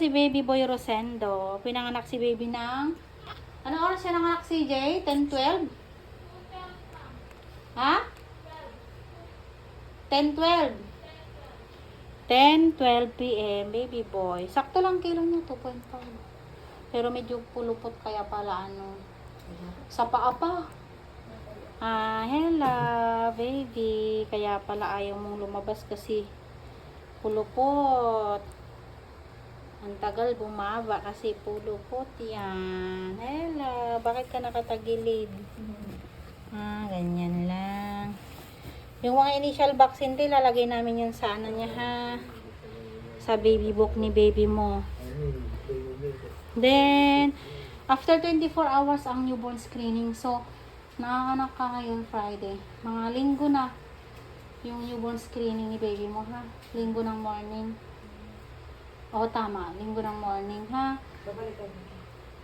si Baby Boy Rosendo. Pinanganak si Baby ng... Ano oras siya nanganak, CJ? 10-12? Ha? 10-12? 10-12 p.m. Baby Boy. Sakto lang kilo niya, 2.5. Pero medyo pulupot kaya pala ano. Sa paa pa. Hello, baby. Kaya pala ayaw mong lumabas kasi pulupot. Ang tagal bumaba kasi pulupot yan. Hello, bakit ka nakatagilid? Ganyan lang. Yung mga initial vaccine din, lalagay namin yun sa ano niya ha. Sa baby book ni baby mo. Then, after 24 hours ang newborn screening. So, nakakanak ka ngayon Friday. Mga linggo na yung newborn screening ni baby mo ha. Linggo ng morning. Oo, tama. Linggo ng morning ha. Babalik ka dito.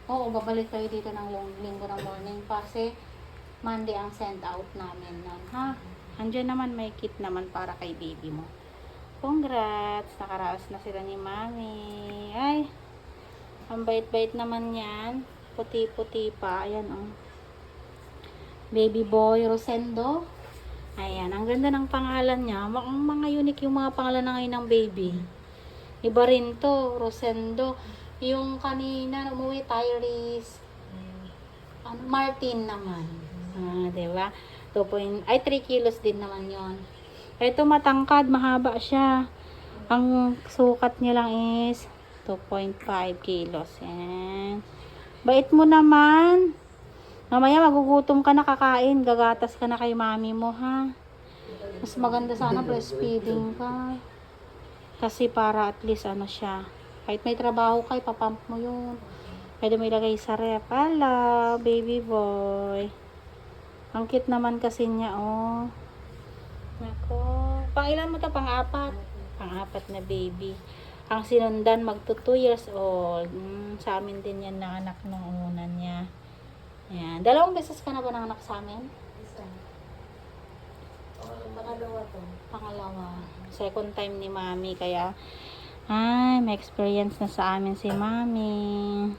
Oo, babalik kayo dito ng linggo ng morning kasi Monday ang send out namin nun ha. Andiyan naman may kit naman para kay baby mo. Congrats! Nakaraos na sila ni Mami. Ay, ang bait-bait naman yan. Puti-puti pa. Ayan oh. Baby Boy Rosendo. Ayan, ang ganda ng pangalan niya. Mga unique yung mga pangalan na ngayon ng baby. Iba rin to, Rosendo. Yung kanina umuwi, Tyrese. Martin naman. Diba? 3 kilos din naman yon. Ito matangkad, mahaba siya. Ang sukat niya lang is 2.5 kilos. Yan. Bait mo naman. Mamaya magugutom ka na kakain. Gagatas ka na kay mami mo ha. Mas maganda sana breastfeeding ka. Kasi para at least ano siya. Kahit may trabaho ka, ipapump mo yun. Pwede mo ilagay sa ref. Hello, baby boy. Ang cute naman kasi niya, oh. Nako. Pangilan mo to? Pang-apat. Pang-apat na baby. Ang sinundan, magto 2 years old. Sa amin din yan na anak nung una niya. Yan. 2 beses ka na ba nanganak sa amin? Isa. Pangalawa to. Pangalawa. Second time ni mami. Kaya, may experience na sa amin si mami.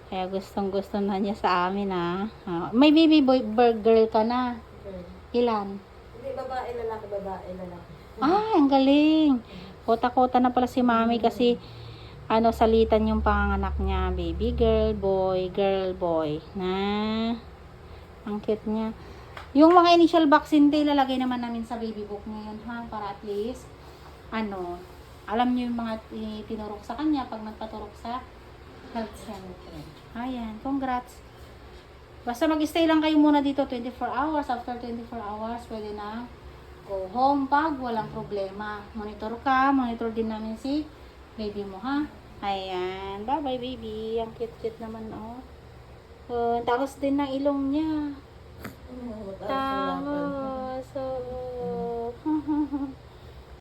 Kaya gustong gusto na niya sa amin may baby boy girl ka na. Ilan? Hindi, babae, lalaki, babae, lalaki. Ang galing. Kota-kota na pala si mami kasi salitan yung panganak niya. Baby girl, boy. Ang cute niya. Yung mga initial vaccine day, lalagay naman namin sa baby book ngayon ha. Para at least, alam niyo yung mga tinurok sa kanya pag nagpaturok sa health center. Ayan, congrats. Basta mag-stay lang kayo muna dito 24 hours. After 24 hours, pwede na go home pag walang problema. Monitor din namin si baby mo ha. Ayan, bye-bye baby. Ang cute-cute naman oh. Tapos din ng ilong niya. Tapos,